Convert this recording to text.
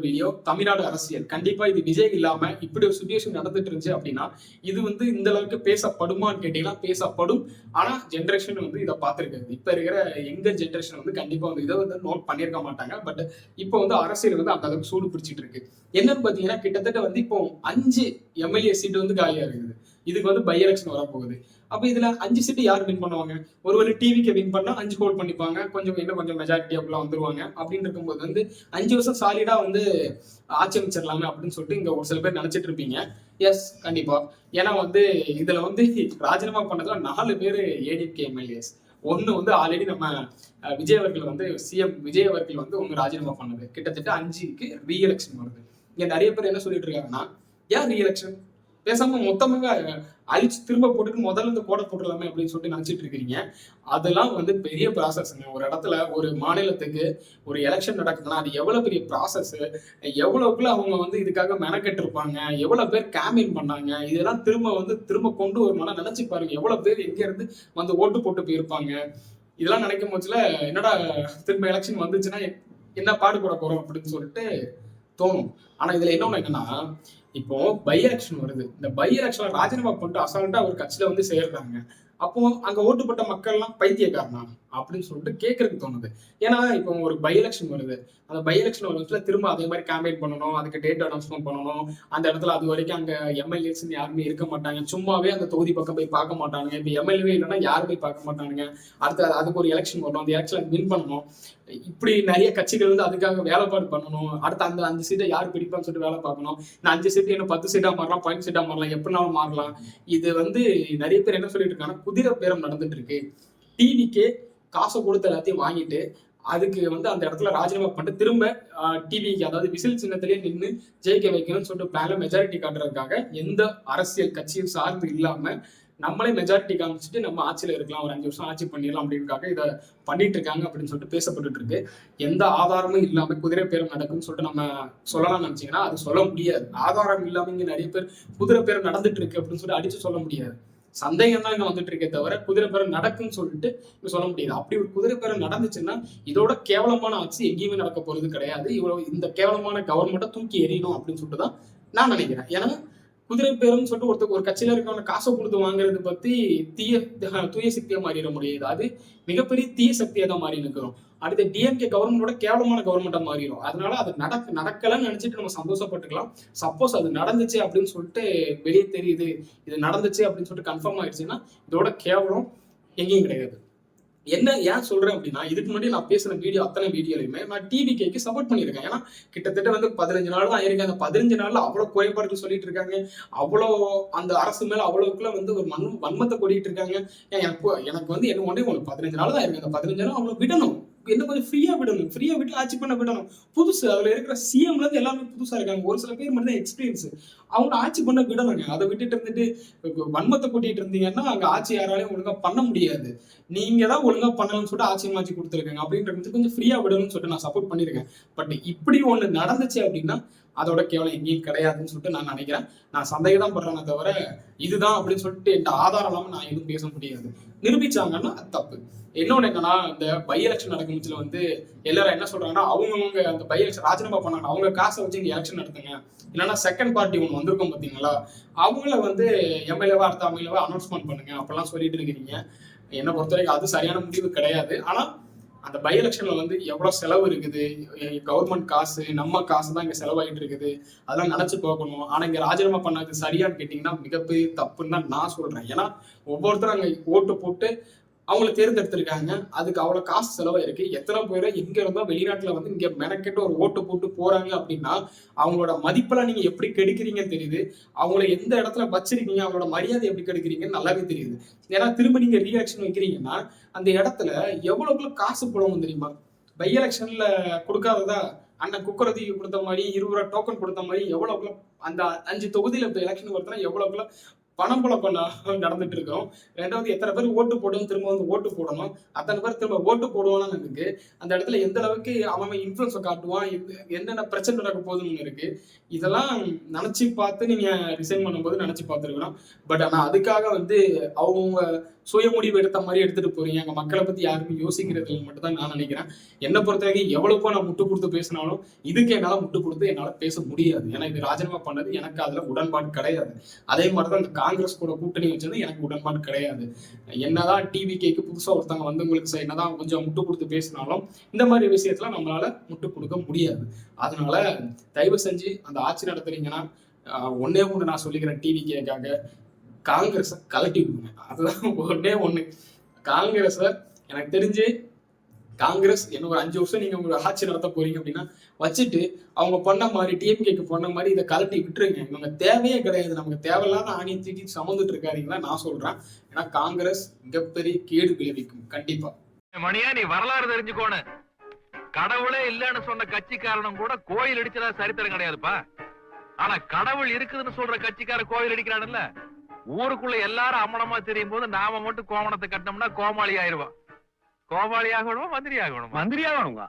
Video Tamil Nadu அரசியல். கண்டிப்பா இது விஜய் இல்லாம இப்படி ஒரு சுச்சுவேஷன் நடந்துட்டு இருந்துச்சு அப்படின்னா இது இந்த அளவுக்கு பேசப்படுமான்னு கேட்டீங்கன்னா பேசப்படும். ஆனா ஜென்ரேஷன் இதை பார்த்திருக்காது. இப்ப இருக்கிற யங்கர் ஜென்ரேஷன் கண்டிப்பா இதை நோட் பண்ணியிருக்க மாட்டாங்க. பட் இப்போ அரசியல் அந்த அளவுக்கு சூடு பிடிச்சிட்டு இருக்கு. என்னன்னு பாத்தீங்கன்னா கிட்டத்தட்ட இப்போ 5 எம்எல்ஏ சீட்டு காலியா இருக்குது. இதுக்கு பை எலெக்ஷன் வரப்போகுது. அப்ப இதுல 5 சீட்டு யார் வின் பண்ணுவாங்க? ஒருவேளை டிவிக்கு வின் பண்ணா 5 ஹோல்ட் பண்ணிப்பாங்க, கொஞ்சம் மெஜாரிட்டி அப்படிலாம் வந்துருவாங்க. அப்படின்னு இருக்கும்போது 5 வருஷம் சாலிடா ஆட்சி அமைச்சிடலாமே அப்படின்னு சொல்லிட்டு இங்க ஒரு சில பேர் நினைச்சிட்டு இருப்பீங்க. எஸ், கண்டிப்பா. ஏன்னா இதுல ராஜினாமா பண்ணதுல 4 பேர் ஏடிஎம்கே எம்எல்ஏஸ். ஒண்ணு ஆல்ரெடி நம்ம விஜய் அவர்கள் சிஎம் விஜய் அவர்கள் ஒண்ணு ராஜினாமா பண்ணது. கிட்டத்தட்ட 5க்கு ரீஎலெக்ஷன் வருது. இங்க நிறைய பேர் என்ன சொல்லிட்டு இருக்காங்கன்னா, ஏன் ரீஎலெக்ஷன், பேசாம மொத்தமாக அழிச்சு திரும்ப போட்டுட்டு முதல்ல இந்த கோடை போட்டுடலாமே அப்படின்னு சொல்லிட்டு நினைச்சிட்டு இருக்கிறீங்க. அதெல்லாம் பெரிய ப்ராசஸ்ங்க. ஒரு இடத்துல ஒரு மாநிலத்துக்கு ஒரு எலெக்ஷன் நடக்குதுன்னா அது எவ்வளவு பெரிய ப்ராசஸ், எவ்வளவுக்குள்ள அவங்க இதுக்காக மெனக்கெட்டு இருப்பாங்க, எவ்வளவு பேர் கேம்பெயின் பண்ணாங்க, இதெல்லாம் திரும்ப கொண்டு வரணும்னா நினைச்சு பாருங்க. எவ்வளவு பேர் எங்க இருந்து ஓட்டு போட்டு போயிருப்பாங்க. இதெல்லாம் நினைக்கும் போதுல என்னடா திரும்ப எலெக்ஷன் வந்துச்சுன்னா என்ன பாடுபட போறோம் அப்படின்னு சொல்லிட்டு தோணும். ஆனா இதுல என்னன்னா, இப்போ பை எலெக்ஷன் வருது. இந்த பை எலெக்ஷன்ல ராஜினாமா பண்ணிட்டு அசால்ட்டா ஒரு கட்சியில சேர்றாங்க. அப்போ அங்க ஓட்டு போட்ட மக்கள் எல்லாம் பைத்தியக்காரனா அப்படின்னு சொல்லிட்டு கேட்கறதுக்கு தோணுது. ஏன்னா இப்போ ஒரு பை எலெக்ஷன் வருது. அந்த பை எலெக்ஷன் வருஷத்துல திரும்ப அதே மாதிரி கேம்பெயின் பண்ணணும், அதுக்கு டேட் அனௌன்ஸ்மெண்ட் பண்ணணும். அந்த இடத்துல அது வரைக்கும் அங்க எம்எல்ஏஸ் யாருமே இருக்க மாட்டாங்க. சும்மாவே அந்த தொகுதி பக்கம் போய் பார்க்க மாட்டாங்க. இப்ப எம்எல்ஏ இல்லைன்னா யாரும் போய் பார்க்க மாட்டானுங்க. அடுத்து அதுக்கு ஒரு எலெக்ஷன் வரணும், அந்த எலெக்ஷன் வின் பண்ணணும். இப்படி நிறைய கட்சிகள் அதுக்காக வேலைப்பாடு பண்ணணும். அடுத்து அந்த 5 சீட்டை யார் பிடிப்பான்னு சொல்லிட்டு வேலை பார்க்கணும். இந்த 5 சீட்டு இன்னும் 10 சீட்டா மாறலாம், 15 சீட்டா மாறலாம், எப்படினாலும் மாறலாம். இது நிறைய பேர் என்ன சொல்லிட்டு இருக்காங்கன்னா, குதிரை பேரம் நடந்துட்டு இருக்கு. டிவிக்கே காசை கொடுத்து எல்லாத்தையும் வாங்கிட்டு அதுக்கு அந்த இடத்துல ராஜினாமா பண்ணிட்டு திரும்ப டிவிக்கு, அதாவது விசில் சின்னத்திலேயே நின்று ஜெயிக்க வைக்கணும்னு சொல்லிட்டு பிளான்ல மெஜாரிட்டி காட்டுறதுக்காக எந்த அரசியல் கட்சியும் சார்ந்து இல்லாம நம்மளே மெஜாரிட்டி காமிச்சிட்டு நம்ம ஆட்சியில இருக்கலாம், ஒரு 5 வருஷம் ஆட்சி பண்ணிடலாம் அப்படின்றதுக்காக இதை பண்ணிட்டு இருக்காங்க அப்படின்னு சொல்லிட்டு பேசப்பட்டு இருக்கு. எந்த ஆதாரமும் இல்லாம குதிரை பேரம் நடக்கும்னு சொல்லிட்டு நம்ம சொல்லலாம் நினைச்சீங்கன்னா அது சொல்ல முடியாது. ஆதாரம் இல்லாம இங்க நிறைய பேர் குதிரை பேரம் நடந்துட்டு இருக்கு அப்படின்னு சொல்லிட்டு அடிச்சு சொல்ல முடியாது. சந்தேகம் தான் இங்க வந்துட்டு இருக்கே தவிர குதிரை பேரம் நடக்குன்னு சொல்லிட்டு இங்க சொல்ல முடியாது. அப்படி ஒரு குதிரை பேரம் நடந்துச்சுன்னா இதோட கேவலமான ஆட்சி எங்கேயுமே நடக்க போறது கிடையாது. இவ்வளவு இந்த கேவலமான கவர்மெண்ட்டை தூக்கி எறியணும் அப்படின்னு சொல்லிட்டு தான் நான் நினைக்கிறேன். ஏன்னா குதிரை பேரும் சொல்லிட்டு ஒரு கட்சியில இருக்கவங்க காசை கொடுத்து வாங்குறது பத்தி தூய சக்தியா மாறிட முடியாது. அது மிகப்பெரிய தீய சக்தியா தான் மாறி இருக்கிறோம். அடுத்த டிஎம்கே கவர்மெண்டோட கேவலமான கவர்மெண்டா மாறிடும். அதனால அது நடக்கலன்னு நினைச்சிட்டு நம்ம சந்தோஷப்பட்டுக்கலாம். சப்போஸ் அது நடந்துச்சு அப்படின்னு சொல்லிட்டு வெளியே தெரியுது, இது நடந்துச்சு அப்படின்னு சொல்லிட்டு கன்ஃபார்ம் ஆயிடுச்சுன்னா இதோட கேவலம் எங்கேயும் கிடையாது. என்ன ஏன் சொல்றேன் அப்படின்னா, இதுக்கு முன்னாடி நான் பேசின அத்தனை வீடியோலையுமே நான் டிவிகேக்கு சப்போர்ட் பண்ணியிருக்கேன். ஏன்னா கிட்டத்தட்ட 15 நாள் தான் ஆயிருக்கேன். அந்த 15 நாள்ல அவ்வளவு குறைபாடுகள் சொல்லிட்டு இருக்காங்க. அவ்வளோ அந்த அரசு மேல அவ்வளவுக்குள்ள ஒரு வன்மத்தை கொடிட்டு இருக்காங்க. எனக்கு என்ன ஒண்ணு 15 நாள் தான் ஆயிருக்கு. அந்த 15 நாள் அவ்வளவு விடணும், என்ன கொஞ்சம் ஃப்ரீயா விடணும், ஃப்ரீயா விட்டு ஆட்சி பண்ண விடணும். புதுசு அதுல இருக்கிற சிஎம்ல இருந்து எல்லாமே புதுசா இருக்காங்க. ஒரு சில பேர் மட்டும் தான் எக்ஸ்பீரியன்ஸ், அவங்க ஆட்சி பண்ண விடணுங்க. அதை விட்டுட்டு இருந்துட்டு வன்மத்தை கூட்டிட்டு இருந்தீங்கன்னா அங்க ஆட்சி யாராலையும் ஒழுங்கா பண்ண முடியாது. நீங்க தான் ஒழுங்கா பண்ணணும்னு சொல்லிட்டு ஆட்சி மாற்றி கொடுத்துருக்காங்க. அப்படின்றது கொஞ்சம் ஃப்ரீயா விடணும்னு சொல்லிட்டு நான் சப்போர்ட் பண்ணிருக்கேன். பட் இப்படி ஒண்ணு நடந்துச்சு அப்படின்னா அதோட கேவலம் எங்கேயும் கிடையாதுன்னு சொல்லிட்டு நான் நினைக்கிறேன். நான் சந்தேகம் தான் பண்றேனே தவிர இதுதான் அப்படின்னு சொல்லிட்டு எந்த ஆதாரம் இல்லாம நான் எதுவும் பேச முடியாது. நிரூபிச்சாங்கன்னா அது தப்பு. இன்னொன்னு என்னன்னா, இந்த பை எலெக்ஷன் நடக்கும்போதுல எல்லாரும் என்ன சொல்றாங்கன்னா, அவங்க அந்த பை எலெக்ஷன் ராஜினாமா பண்ணாங்க, அவங்க காசை வச்சு இங்க எலெக்ஷன் நடத்துங்க, இல்லைன்னா செகண்ட் பார்ட்டி ஒன்று வந்திருக்கும் பாத்தீங்களா, அவங்கள எம்எல்ஏவா அடுத்த எம்எல்ஏவா அனௌன்ஸ்மெண்ட் பண்ணுங்க அப்படிலாம் சொல்லிட்டு இருக்கிறீங்க. என்னை பொறுத்த வரைக்கும் அது சரியான முடிவு கிடையாது. ஆனா அந்த பை எலெக்ஷன்ல எவ்வளவு செலவு இருக்குது, கவர்மெண்ட் காசு, நம்ம காசு தான் இங்க செலவாயிட்டு இருக்குது, அதெல்லாம் நினைச்சு போகணும். ஆனா இங்க ராஜினாமா பண்ணது சரியான்னு கேட்டீங்கன்னா மிகப்பெரிய தப்புன்னு தான் நான் சொல்றேன். ஏன்னா ஒவ்வொருத்தரும் அங்க ஓட்டு போட்டு அவங்களை தேர்ந்தெடுத்திருக்காங்க. அதுக்கு அவ்வளவு காசு செலவாயிருக்கு. எத்தனை பேர் எங்க இருந்தோ வெளிநாட்டுல இங்க மெனக்கெட்டு ஒரு ஓட்டு போட்டு போறாங்க அப்படின்னா அவங்களோட மதிப்பெல்லாம் நீங்க எப்படி கெடுக்கிறீங்கன்னு தெரியுது. அவங்கள எந்த இடத்துல வச்சிருக்கீங்க, அவங்களோட மரியாதை எப்படி கெடுக்கிறீங்கன்னு நல்லாவே தெரியுது. ஏன்னா திரும்ப நீங்க ரீஎலெக்ஷன் வைக்கிறீங்கன்னா அந்த இடத்துல எவ்வளவுக்குள்ள காசு போடவும் தெரியுமா? பை எலெக்ஷன்ல கொடுக்காததா அண்ணன் குக்கரதி கொடுத்த மாதிரி 20 ரூபா டோக்கன் கொடுத்த மாதிரி எவ்வளவுக்குள்ள அந்த 5 தொகுதியில இப்ப எலெக்ஷன் வருதுன்னா எவ்வளவுக்குள்ள பணம் புழக்கம் நடந்துட்டு இருக்கோம். 2வது எத்தனை பேர் ஓட்டு போடணும், திரும்ப வந்து ஓட்டு போடணும். அத்தனை பேர் திரும்ப ஓட்டு போடுவான்னு இருக்கு. அந்த இடத்துல எந்த அளவுக்கு அவன் இன்ஃப்ளூயன்ஸ காட்டுவான், என்னென்ன பிரச்சனை நடக்க போகுதுன்னு இருக்கு. இதெல்லாம் நினைச்சு பார்த்து நீங்க ரிசைன் பண்ணும்போது நினைச்சு பார்த்துருக்கணும். பட் ஆனா அதுக்காக வந்து அவங்கவுங்க சுய முடிவு எடுத்த மாதிரி எடுத்துட்டு போறீங்க. அங்க மக்களை பத்தி யாருமே யோசிக்கிறது மட்டும் தான் நான் நினைக்கிறேன். என்னை பொறுத்தவரைக்கும் எவ்வளவுக்கோ நான் முட்டு கொடுத்து பேசினாலும் இதுக்கு என்னால முட்டு கொடுத்து என்னால பேச முடியாது. ஏன்னா இது ராஜினாமா பண்ணது எனக்கு அதுல உடன்பாடு கிடையாது. அதே மாதிரிதான் இந்த காங்கிரஸ் கூட கூட்டணி வச்சது எனக்கு உடன்பாடு கிடையாது. என்னதான் டிவிகேக்கு புதுசா ஒருத்தவங்க வந்து உங்களுக்கு என்னதான் கொஞ்சம் முட்டு கொடுத்து பேசினாலும் இந்த மாதிரி விஷயத்துல நம்மளால முட்டு கொடுக்க முடியாது. அதனால தயவு செஞ்சு அந்த ஆட்சி நடத்துறீங்கன்னா ஒன்னே ஒண்ணு நான் சொல்லிக்கிறேன் டிவிகேக்காக, காங்கிரஸை கலட்டி விடுங்க. அதுதான் ஒன்னே ஒண்ணு. காங்கிரஸ எனக்கு தெரிஞ்சு காங்கிரஸ் என்ன ஒரு 5 வருஷம் நீங்க உங்க ஆட்சி நடத்த போறீங்க அப்படின்னா வச்சுட்டு அவங்க பண்ண மாதிரி டிஎம்கேக்கு பண்ண மாதிரி இதை கலட்டி விட்டுருங்க. இவங்க தேவையே கிடையாது. நமக்கு தேவையில்லாத ஆணி தூக்கி சுமந்துட்டு இருக்காருங்களா நான் சொல்றேன். ஏன்னா காங்கிரஸ் மிகப்பெரிய கேடு விளைவிக்கும் கண்டிப்பா. மணியா நீ வரலாறு தெரிஞ்சுக்கோணும். கடவுளே இல்லன்னு சொன்ன கட்சிக்காரனும் கூட கோயில் அடிச்சதா சரித்திரம் கிடையாதுப்பா. ஆனா கடவுள் இருக்குதுன்னு சொல்ற கட்சிக்கார கோயில் அடிக்கிறான்ல, ஊருக்குள்ள எல்லாரும் அம்மனமா தெரியும் போது நாம மட்டும் கோமணத்தை கட்டினோம்னா கோமாளி ஆயிடுவான். கோமாளி ஆகணுமா மந்திரி ஆகணும்? மந்திரி ஆகணுங்க.